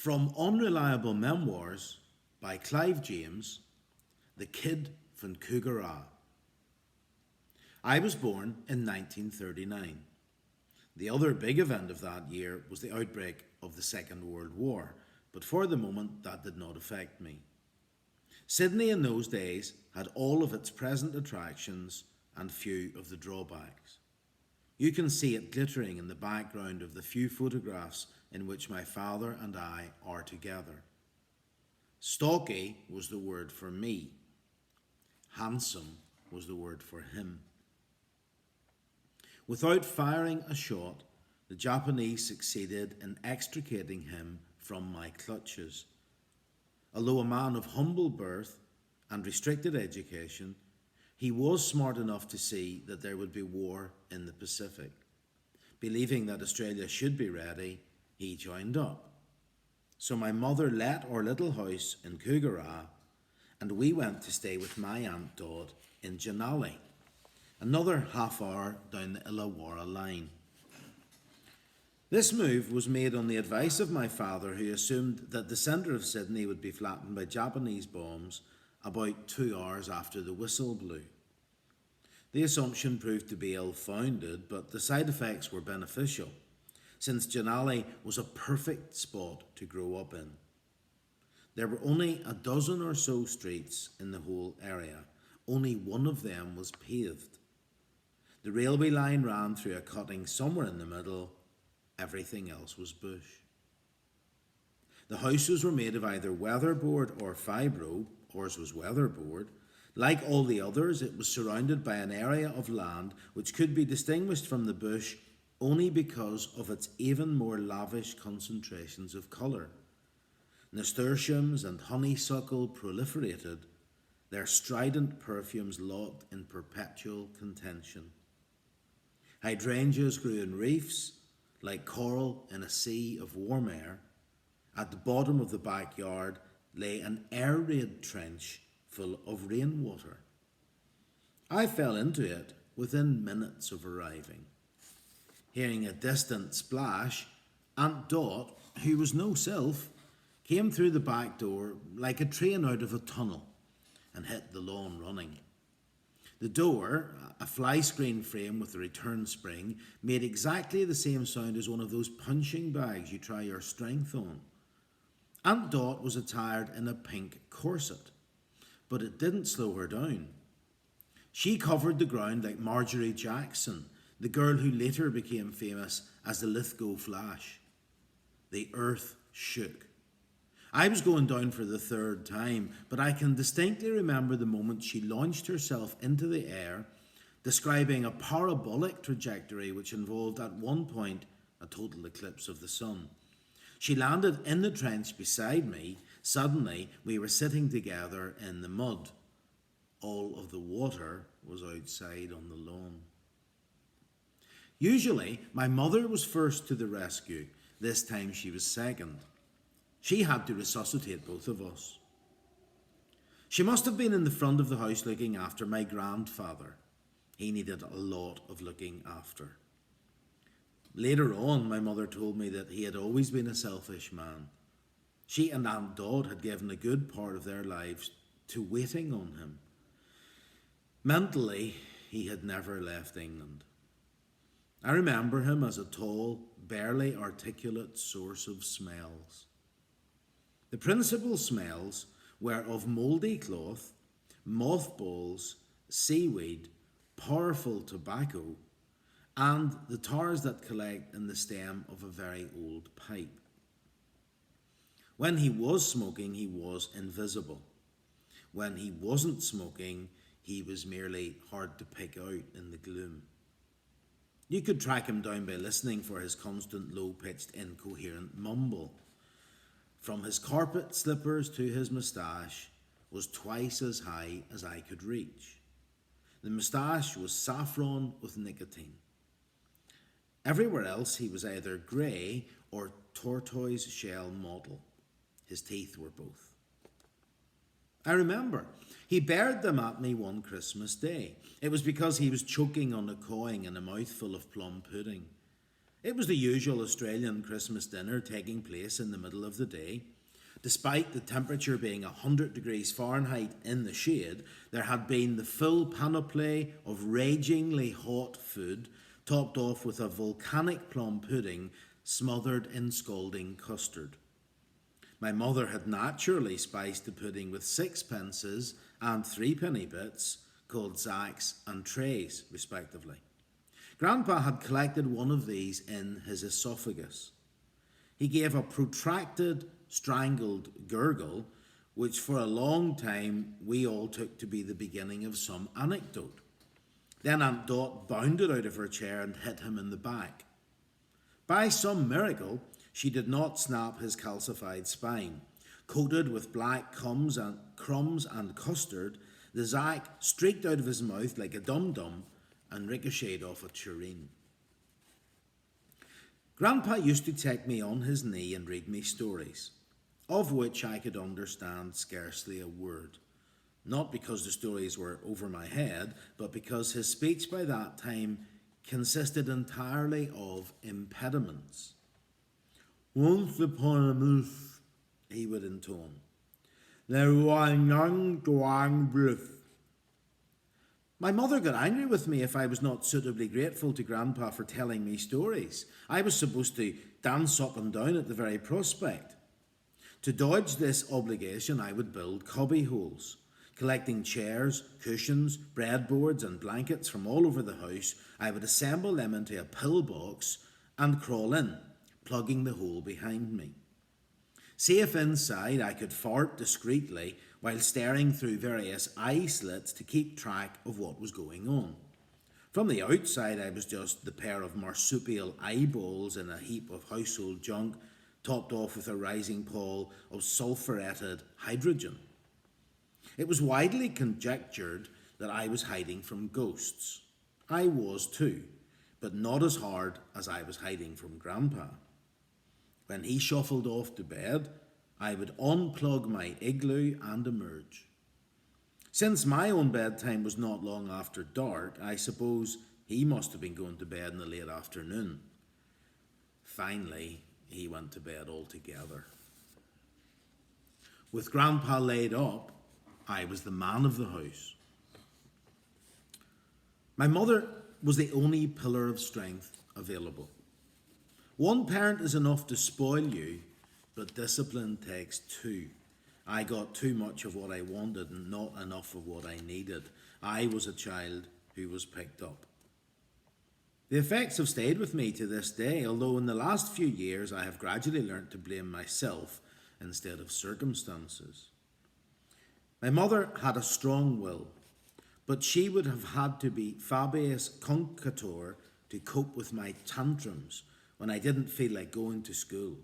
From Unreliable Memoirs by Clive James, The Kid from Cougarah. I was born in 1939. The other big event of that year was the outbreak of the Second World War, but for the moment that did not affect me. Sydney in those days had all of its present attractions and few of the drawbacks. You can see it glittering in the background of the few photographs in which my father and I are together. Stocky was the word for me. Handsome was the word for him. Without firing a shot, the Japanese succeeded in extricating him from my clutches. Although a man of humble birth and restricted education, he was smart enough to see that there would be war in the Pacific. Believing that Australia should be ready, he joined up. So my mother let our little house in Cougarah, and we went to stay with my Aunt Dot in Janali, another half hour down the Illawarra line. This move was made on the advice of my father, who assumed that the centre of Sydney would be flattened by Japanese bombs about 2 hours after the whistle blew. The assumption proved to be ill-founded, but the side effects were beneficial, since Janali was a perfect spot to grow up in. There were only a dozen or so streets in the whole area. Only one of them was paved. The railway line ran through a cutting somewhere in the middle. Everything else was bush. The houses were made of either weatherboard or fibro. Ours was weatherboard. Like all the others, it was surrounded by an area of land which could be distinguished from the bush only because of its even more lavish concentrations of colour. Nasturtiums and honeysuckle proliferated, their strident perfumes locked in perpetual contention. Hydrangeas grew in reefs, like coral in a sea of warm air. At the bottom of the backyard lay an air raid trench full of rainwater. I fell into it within minutes of arriving. Hearing a distant splash, Aunt Dot, who was no sylph, came through the back door like a train out of a tunnel and hit the lawn running. The door, a fly screen frame with a return spring, made exactly the same sound as one of those punching bags you try your strength on. Aunt Dot was attired in a pink corset, but it didn't slow her down. She covered the ground like Marjorie Jackson, the girl who later became famous as the Lithgow Flash. The earth shook. I was going down for the third time, but I can distinctly remember the moment she launched herself into the air, describing a parabolic trajectory which involved at one point a total eclipse of the sun. She landed in the trench beside me. Suddenly, we were sitting together in the mud. All of the water was outside on the lawn. Usually, my mother was first to the rescue. This time she was second. She had to resuscitate both of us. She must have been in the front of the house looking after my grandfather. He needed a lot of looking after. Later on, my mother told me that he had always been a selfish man. She and Aunt Dot had given a good part of their lives to waiting on him. Mentally, he had never left England. I remember him as a tall, barely articulate source of smells. The principal smells were of mouldy cloth, mothballs, seaweed, powerful tobacco, and the tars that collect in the stem of a very old pipe. When he was smoking, he was invisible. When he wasn't smoking, he was merely hard to pick out in the gloom. You could track him down by listening for his constant low-pitched, incoherent mumble. From his carpet slippers to his moustache was twice as high as I could reach. The moustache was saffron with nicotine. Everywhere else he was either grey or tortoise shell mottle. His teeth were both. I remember he bared them at me one Christmas day. It was because he was choking on a coin and a mouthful of plum pudding. It was the usual Australian Christmas dinner taking place in the middle of the day. Despite the temperature being 100 degrees Fahrenheit in the shade, there had been the full panoply of ragingly hot food, topped off with a volcanic plum pudding smothered in scalding custard. My mother had naturally spiced the pudding with sixpences and threepenny bits, called zacks and trays, respectively. Grandpa had collected one of these in his esophagus. He gave a protracted, strangled gurgle, which for a long time we all took to be the beginning of some anecdote. Then Aunt Dot bounded out of her chair and hit him in the back. By some miracle, she did not snap his calcified spine. Coated with black crumbs and custard, the zack streaked out of his mouth like a dum-dum and ricocheted off a tureen. Grandpa used to take me on his knee and read me stories, of which I could understand scarcely a word. Not because the stories were over my head, but because his speech by that time consisted entirely of impediments. Once upon a moose, he would intone, there was a young dwang bluff. My mother got angry with me if I was not suitably grateful to Grandpa for telling me stories. I was supposed to dance up and down at the very prospect. To dodge this obligation, I would build cubby holes. Collecting chairs, cushions, breadboards and blankets from all over the house, I would assemble them into a pillbox and crawl in, plugging the hole behind me. Safe inside, I could fart discreetly while staring through various eye slits to keep track of what was going on. From the outside, I was just the pair of marsupial eyeballs in a heap of household junk, topped off with a rising pall of sulphuretted hydrogen. It was widely conjectured that I was hiding from ghosts. I was too, but not as hard as I was hiding from Grandpa. When he shuffled off to bed, I would unplug my igloo and emerge. Since my own bedtime was not long after dark, I suppose he must have been going to bed in the late afternoon. Finally, he went to bed altogether. With Grandpa laid up, I was the man of the house. My mother was the only pillar of strength available. One parent is enough to spoil you, but discipline takes two. I got too much of what I wanted and not enough of what I needed. I was a child who was picked up. The effects have stayed with me to this day, although in the last few years I have gradually learnt to blame myself instead of circumstances. My mother had a strong will, but she would have had to be Fabius Concator to cope with my tantrums when I didn't feel like going to school.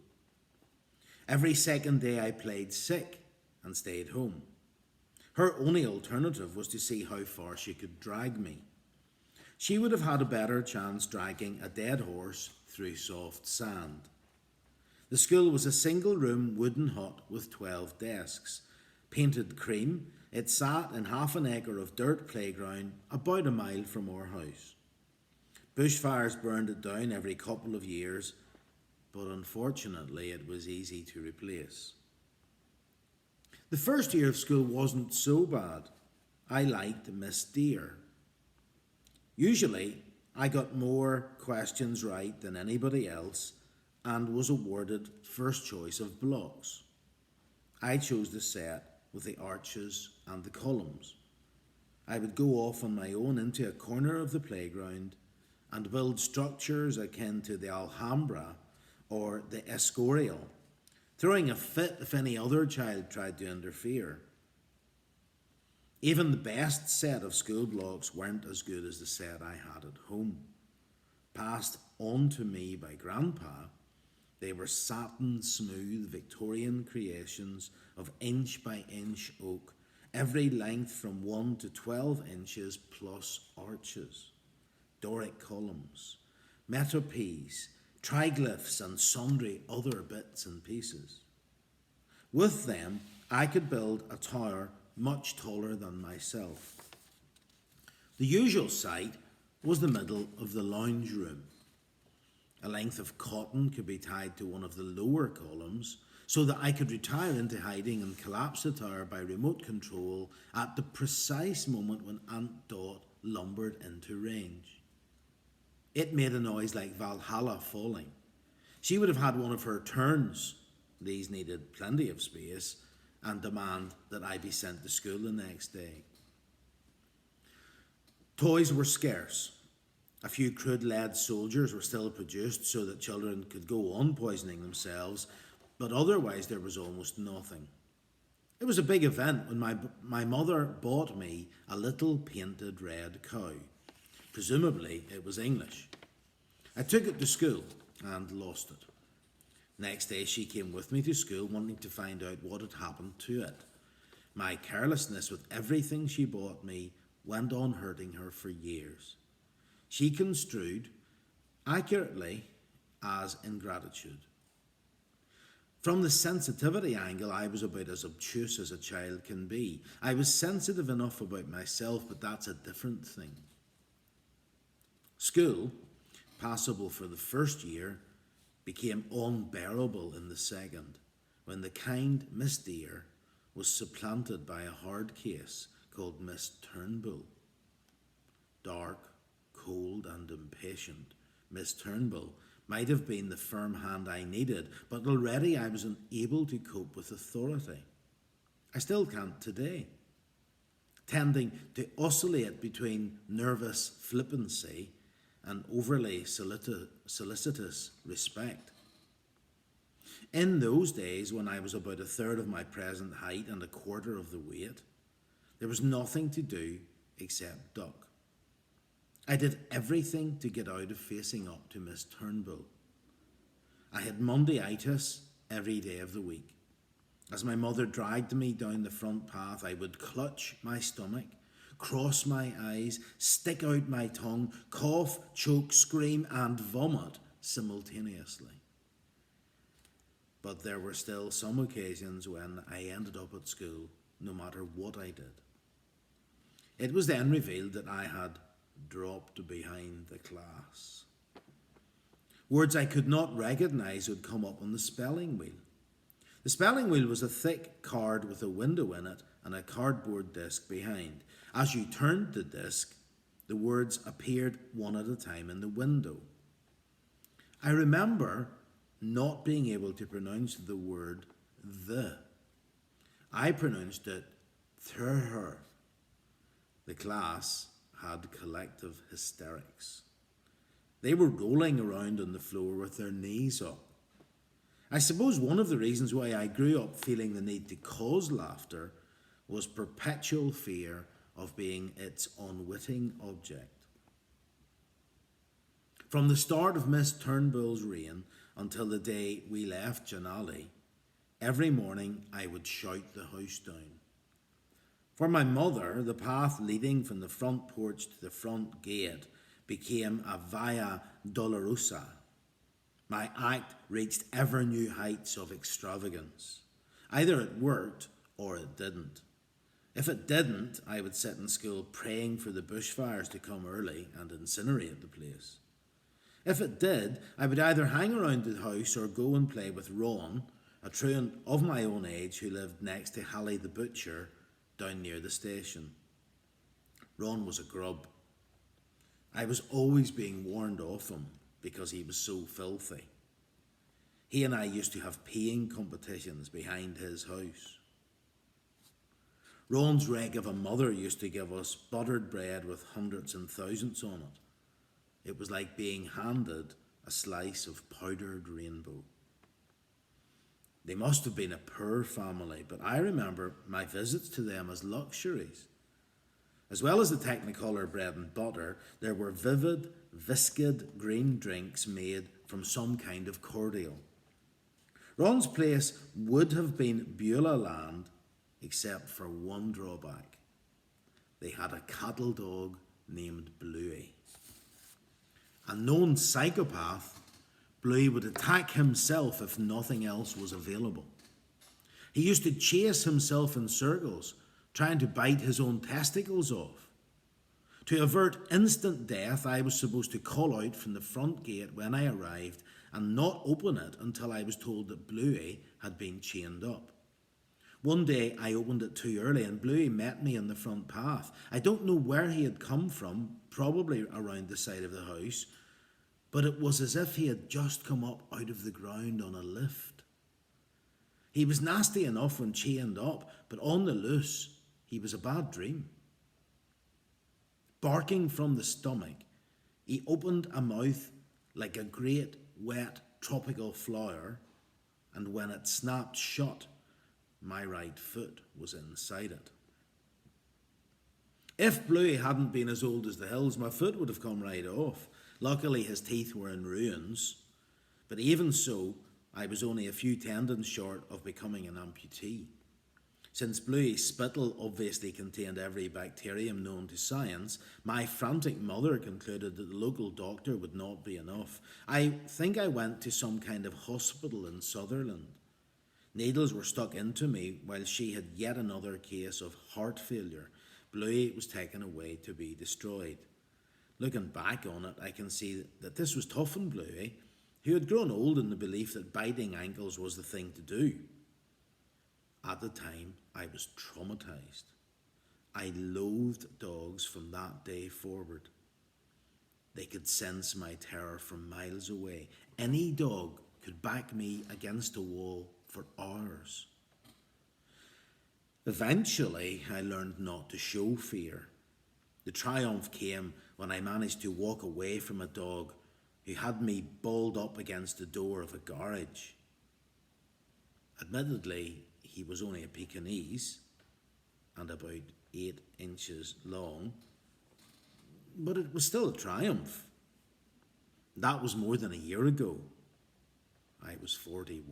Every second day I played sick and stayed home. Her only alternative was to see how far she could drag me. She would have had a better chance dragging a dead horse through soft sand. The school was a single-room wooden hut with 12 desks. Painted cream, it sat in half an acre of dirt playground about a mile from our house. Bushfires burned it down every couple of years, but unfortunately it was easy to replace. The first year of school wasn't so bad. I liked Miss Dear. Usually, I got more questions right than anybody else and was awarded first choice of blocks. I chose the set with the arches and the columns. I would go off on my own into a corner of the playground and build structures akin to the Alhambra or the Escorial, throwing a fit if any other child tried to interfere. Even the best set of school blocks weren't as good as the set I had at home. Passed on to me by Grandpa, they were satin-smooth Victorian creations of inch-by-inch oak, every length from 1 to 12 inches plus arches, Doric columns, metopes, triglyphs and sundry other bits and pieces. With them, I could build a tower much taller than myself. The usual site was the middle of the lounge room. A length of cotton could be tied to one of the lower columns so that I could retire into hiding and collapse the tower by remote control at the precise moment when Aunt Dot lumbered into range. It made a noise like Valhalla falling. She would have had one of her turns. These needed plenty of space and demand that I be sent to school the next day. Toys were scarce. A few crude lead soldiers were still produced so that children could go on poisoning themselves, but otherwise there was almost nothing. It was a big event when my mother bought me a little painted red cow. Presumably it was English. I took it to school and lost it. Next day she came with me to school wanting to find out what had happened to it. My carelessness with everything she bought me went on hurting her for years. She construed, accurately, as ingratitude. From the sensitivity angle, I was about as obtuse as a child can be. I was sensitive enough about myself, but that's a different thing. School, passable for the first year, became unbearable in the second, when the kind Miss Dear was supplanted by a hard case called Miss Turnbull. Dark, cold and impatient, Miss Turnbull might have been the firm hand I needed, but already I was unable to cope with authority. I still can't today, tending to oscillate between nervous flippancy and overly solicitous respect. In those days, when I was about a third of my present height and a quarter of the weight, there was nothing to do except duck. I did everything to get out of facing up to Miss Turnbull. I had Mondayitis every day of the week. As my mother dragged me down the front path, I would clutch my stomach, cross my eyes, stick out my tongue, cough, choke, scream, and vomit simultaneously. But there were still some occasions when I ended up at school, no matter what I did. It was then revealed that I had dropped behind the class. Words I could not recognise would come up on the spelling wheel. The spelling wheel was a thick card with a window in it and a cardboard disc behind. As you turned the disc, the words appeared one at a time in the window. I remember not being able to pronounce the word the. I pronounced it thur. The class had collective hysterics. They were rolling around on the floor with their knees up. I suppose one of the reasons why I grew up feeling the need to cause laughter was perpetual fear of being its unwitting object. From the start of Miss Turnbull's reign until the day we left Janali, every morning I would shout the house down. For my mother, the path leading from the front porch to the front gate became a via dolorosa. My act reached ever new heights of extravagance. Either it worked or it didn't. If it didn't, I would sit in school praying for the bushfires to come early and incinerate the place. If it did, I would either hang around the house or go and play with Ron, a truant of my own age who lived next to Hallie the butcher down near the station. Ron was a grub. I was always being warned off him because he was so filthy. He and I used to have peeing competitions behind his house. Ron's reg of a mother used to give us buttered bread with hundreds and thousands on it. It was like being handed a slice of powdered rainbow. They must have been a poor family, but I remember my visits to them as luxuries. As well as the Technicolor bread and butter, there were vivid, viscid green drinks made from some kind of cordial. Ron's place would have been Beulah land, except for one drawback. They had a cattle dog named Bluey. A known psychopath, Bluey would attack himself if nothing else was available. He used to chase himself in circles, trying to bite his own testicles off. To avert instant death, I was supposed to call out from the front gate when I arrived and not open it until I was told that Bluey had been chained up. One day I opened it too early and Bluey met me on the front path. I don't know where he had come from, probably around the side of the house, but it was as if he had just come up out of the ground on a lift. He was nasty enough when chained up, but on the loose, he was a bad dream. Barking from the stomach, he opened a mouth like a great, wet, tropical flower, and when it snapped shut, my right foot was inside it. If Bluey hadn't been as old as the hills, my foot would have come right off. Luckily, his teeth were in ruins, but even so, I was only a few tendons short of becoming an amputee. Since Bluey's spittle obviously contained every bacterium known to science, my frantic mother concluded that the local doctor would not be enough. I think I went to some kind of hospital in Sutherland. Needles were stuck into me while she had yet another case of heart failure. Bluey was taken away to be destroyed. Looking back on it, I can see that this was tough on Bluey, who had grown old in the belief that biting ankles was the thing to do. At the time, I was traumatised. I loathed dogs from that day forward. They could sense my terror from miles away. Any dog could back me against a wall for hours. Eventually, I learned not to show fear. The triumph came when I managed to walk away from a dog who had me balled up against the door of a garage. Admittedly, he was only a Pekingese and about 8 inches long, but it was still a triumph. That was more than a year ago. I was 41.